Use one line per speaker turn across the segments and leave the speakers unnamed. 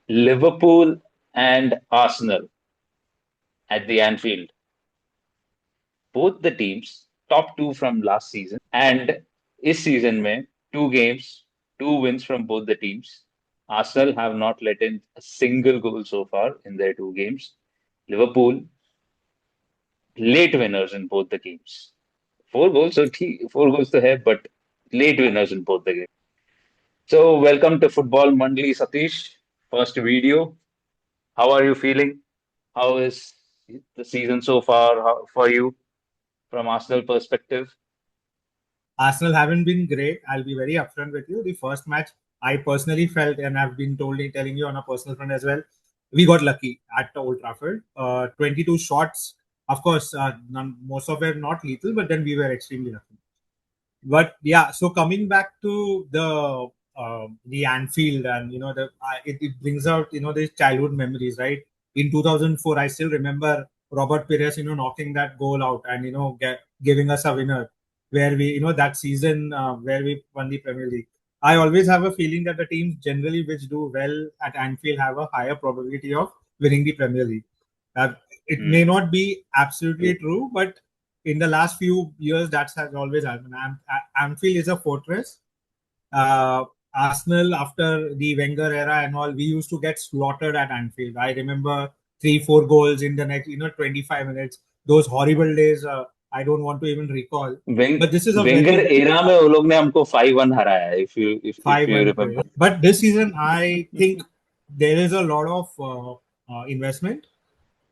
Liverpool and Arsenal at the Anfield. Both the teams top two from last season, and इस season में two games, two wins from both the teams. Arsenal have not let in a single goal so far in their two games. Liverpool late winners in both the games. Four goals to have, but late winners in both the games. So welcome to Football Mandali, Satish. First video. How are you feeling? How is the season so far for you from Arsenal perspective?
Arsenal haven't been great. I'll be very upfront with you. The first match, I personally felt, and I've been telling you on a personal front as well, we got lucky at Old Trafford. 22 shots. Of course, most of them not lethal, but then we were extremely lucky. But yeah, so coming back to the Anfield, and it brings out these childhood memories, right? In 2004, I still remember Robert Pires, knocking that goal out and giving us a winner, where we that season where we won the Premier League. I always have a feeling that the teams generally which do well at Anfield have a higher probability of winning the Premier League. Uh, it may
Hmm.
not be absolutely true, but in the last few years, that has always happened. Anfield is a fortress. Uh, Arsenal, after the Wenger era and all, we used to get slaughtered at Anfield. I remember 3-4 goals in the next, 25 minutes. Those horrible days, I don't want to even recall. But this is a
Wenger
very
era में वो लोग ने हमको 5-1 हराया है if you
5-1 play.
remember.
But this season, I think there is a lot of investment,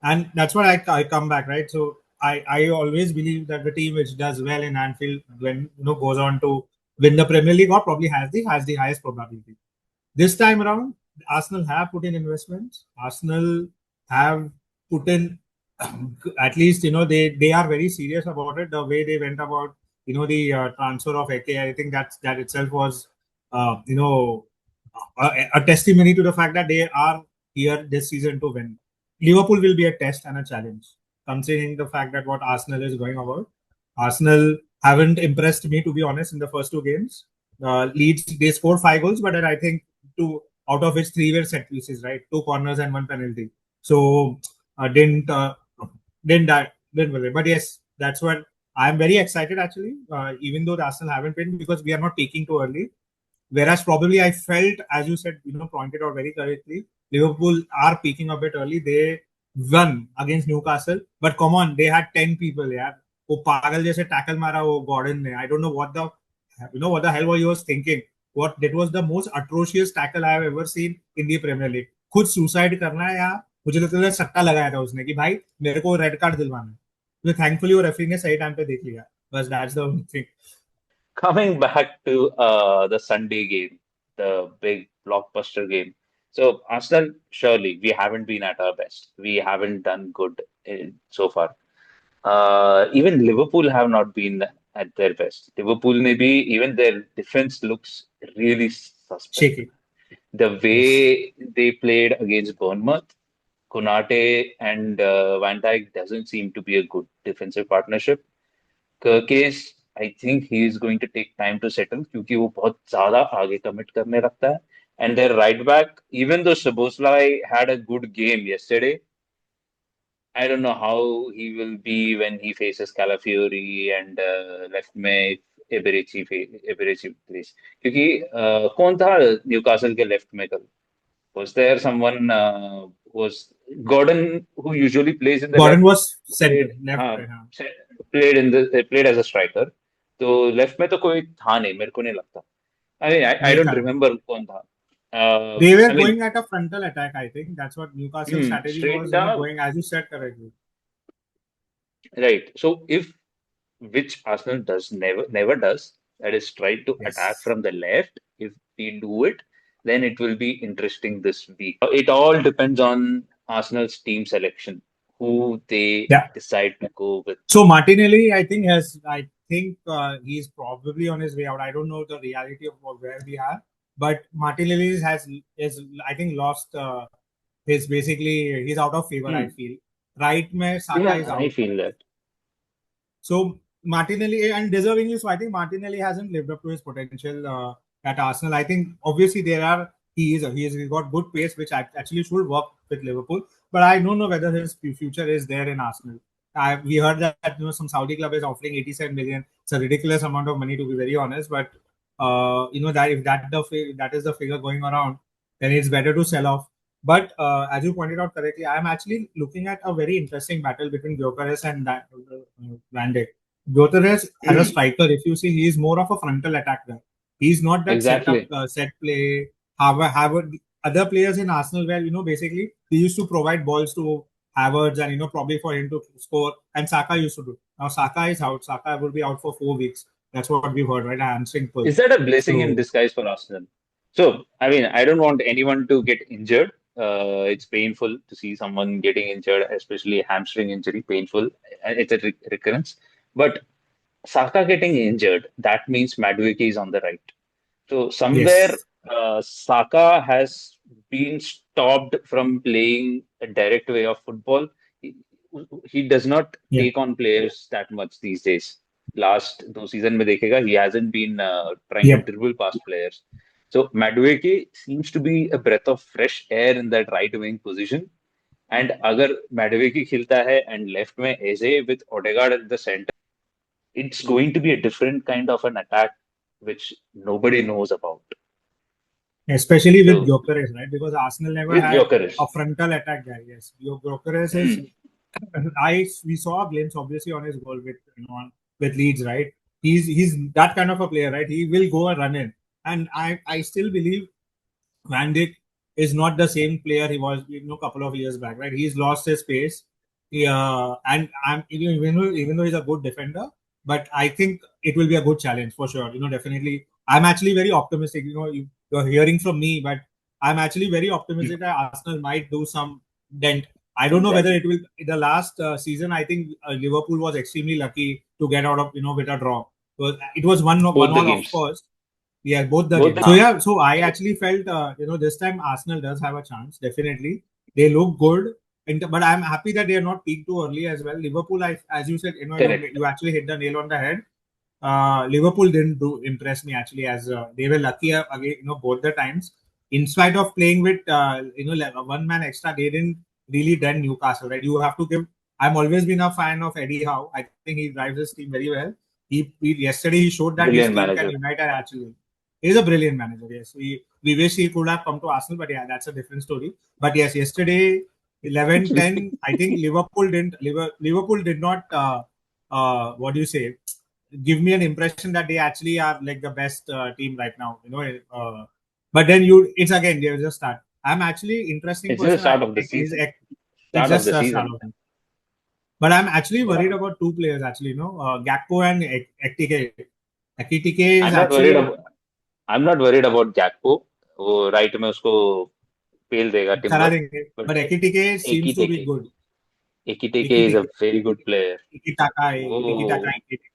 and that's what I come back, right? So I always believe that the team which does well in Anfield, when goes on to win the Premier League, or probably has the highest probability. This time around, Arsenal have put in investments. Arsenal have put in at least they are very serious about it. The way they went about the transfer of Eke, I think that itself was uh, you know a testimony to the fact that they are here this season to win. Liverpool will be a test and a challenge, considering the fact that what Arsenal is going about. Arsenal haven't impressed me, to be honest, in the first two games. Leeds, they scored 5 goals, but then I think two out of which three were set pieces, right? Two corners and one penalty. So didn't win. But yes, that's what I'm very excited actually. Even though the Arsenal haven't win, because we are not peaking too early. Whereas probably I felt, as you said, pointed out very correctly, Liverpool are peaking a bit early. They won against Newcastle, but come on, they had 10 people. Yeah, वो पागल जैसे tackle मारा वो Gordon ने. I don't know what the hell was he was thinking. What that was the most atrocious tackle I have ever seen in the Premier League. खुद suicide करना है, या मुझे लगता है सट्टा लगाया था उसने कि भाई मेरे को रेड कार्ड दिलवाना है. तो थैंकफुली वो रेफरी ने सही टाइम पे देख लिया. बस that's the only thing.
Coming back to the Sunday game, the big blockbuster game. So Arsenal, surely we haven't been at our best. We haven't done good so far. Even Liverpool have not been at their best. Liverpool maybe even their defense looks really suspect.
Shaky.
The
Yes.
way they played against Bournemouth, Konate and Van Dijk doesn't seem to be a good defensive partnership. Kirkes, I think he is going to take time to settle क्योंकि वो बहुत ज्यादा आगे commit करने लगता है. And their right back, even though Szoboszlai had a good game yesterday, I don't know how he will be when he faces Calafiori and left में Eberechi plays. क्योंकि कौन था न्यूकासल के लेफ्ट में कल? Was there someone was Gordon who usually plays in the
Gordon
left
was center,
played
left.
हाँ played as a striker. तो left में तो कोई था नहीं मेरे को नहीं लगता. I
नहीं
don't
था.
remember कौन था.
They were
I mean
going at a frontal attack, I think. That's what Newcastle strategy
straight
was,
था.
going, as you said correctly.
Right. So if which Arsenal does never does, that is try to attack
Yes.
from the left. If we do it, then it will be interesting this week. It all depends on Arsenal's team selection, who they
Yeah.
decide to go with.
So Martinelli, I think he's probably on his way out. I don't know the reality of where we are, but Martinelli is I think lost his basically he's out of favor. I
Hmm.
feel right. Mein Saka
Yeah,
is
I
out.
feel that.
So Martinelli, and deservingly so, I think Martinelli hasn't lived up to his potential at Arsenal. I think obviously there are He's got good pace, which actually should work with Liverpool. But I don't know whether his future is there in Arsenal. We heard that some Saudi club is offering 87 million. It's a ridiculous amount of money, to be very honest. But that if that is the figure going around, then it's better to sell off. But as you pointed out correctly, I am actually looking at a very interesting battle between Gyökeres and Van Dijk. Gyökeres as a striker, if you see, he is more of a frontal attacker. He's not that
Exactly.
set play. Other players in Arsenal where basically they used to provide balls to Havertz and probably for him to score, and Saka used to do. Now Saka is out. Saka will be out for 4 weeks. That's what we've heard, right? Hamstring pull.
Is that a blessing in
So
disguise for Arsenal? So, I mean, I don't want anyone to get injured. It's painful to see someone getting injured, especially a hamstring injury, painful. It's a recurrence. But Saka getting injured, that means Madueke is on the right. So somewhere
yes,
Saka has been stopped from playing a direct way of football. He, he does not
yeah,
take on players that much these days. Last 2 seasons में देखेगा, he hasn't been trying to
yep.
dribble past players. So Madueke seems to be a breath of fresh air in that right wing position. And अगर Madueke खिलता है and left में Eze with Odegaard at the center, it's going to be a different kind of an attack which nobody knows about.
Especially with
So
Gyökeres, right? Because Arsenal never
with
had
Gyökeres.
a frontal attack guy. Yes, Gyökeres is.
Hmm.
We saw a glimpse obviously on his goal with with Leeds, right? He's that kind of a player, right? He will go and run in, and I still believe Van Dijk is not the same player he was, a couple of years back, right? He's lost his pace. And even though he's a good defender, but I think it will be a good challenge for sure. Definitely. I'm actually very optimistic. You're hearing from me, but I'm actually very optimistic that Arsenal might do some dent. I don't know whether
Exactly.
it will. In the last season, I think Liverpool was extremely lucky to get out of with a draw. It was one
Both the
all, of
games.
course. Yeah, both the
Both
games.
the
So
games.
yeah, so I
So
actually felt this time Arsenal does have a chance. Definitely, they look good, but I'm happy that they are not peaked too early as well. Liverpool, as you said,
correct.
you actually hit the nail on the head. Liverpool didn't do impress me actually, as they were lucky again, both the times. In spite of playing with like one man extra, they didn't really done Newcastle, right? You have to give. I'm always been a fan of Eddie Howe. I think he drives his team very well. Yesterday he showed that his
Brilliant
team can
manager.
unite and actually. He's a brilliant manager. Yes, we wish he could have come to Arsenal, but yeah, that's a different story. But yes, yesterday 11-10. I think Liverpool did not. What do you say? Give me an impression that they actually are like the best team right now. But then it's again there's a start. I'm actually interesting
It's just the
person.
start of the
Is
season.
it's
Start of
just
the
a start
season.
of it. But I'm actually
Yeah.
worried about two players actually. Gakpo and Ekitike. Ekitike is
I'm not worried
actually
about I'm not worried about Gakpo. वो right में उसको पेल देगा
करा
timber.
देंगे.
But
But Ekitike seems to be
Ekiteke.
good.
Ekiteke is a
Ekitike,
very good player.
Ikitaka, Ikitaka,
वो
Ekitike.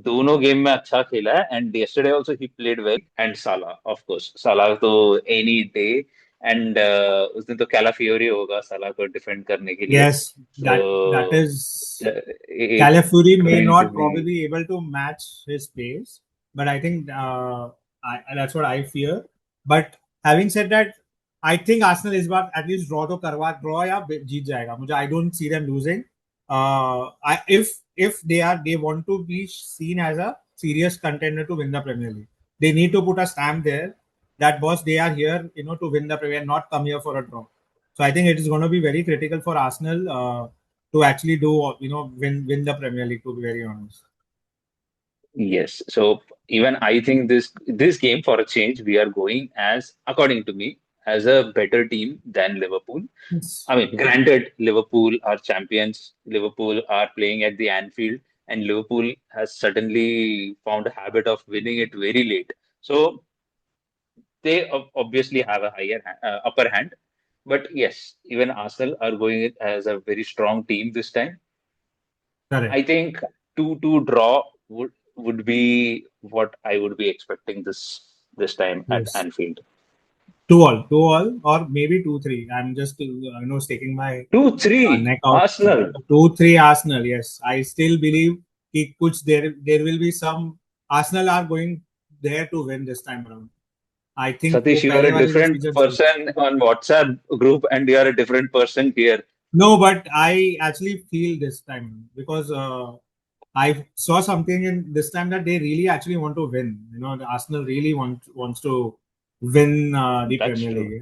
दोनों game में अच्छा खेला है and yesterday also he played well and Salah of course Salah तो any day and उस दिन तो कैलाफियोरी होगा साला को डिफेंड करने के लिए
Yes, that
so
is
it's
Calafuri may
going to
not
be
probably be able to match his pace, but I think that's what I fear. But having said that, I think Arsenal is bar at least draw या जीत जाएगा. I don't see them losing. If they want to be seen as a serious contender to win the Premier League, they need to put a stamp there that boss they are here, to win the Premier, not come here for a draw. So I think it is going to be very critical for Arsenal. To actually do win the Premier League, to be very honest.
yes so even I think this game for a change we are going as according to me as a better team than Liverpool.
Yes.
I mean, granted, Liverpool are champions. Liverpool are playing at the Anfield, and Liverpool has suddenly found a habit of winning it very late. So they obviously have a upper hand. But yes, even Arsenal are going it as a very strong team this time.
Correct.
I think 2-2 draw would be what I would be expecting this time at
Yes.
Anfield.
2-2, or maybe 2-3. I'm just sticking my
2-3
neck out.
Arsenal.
2-3 Arsenal. Yes, I still believe there will be some Arsenal are going there to win this time around. I think वो
Satish, you are
पहले
a
वाले जो
different
seasons थे.
person on WhatsApp group, and you are a different person here.
No, but I actually feel this time because I saw something in this time that they really actually want to win. You know, the Arsenal really wants to win the
That's
Premier
true.
League.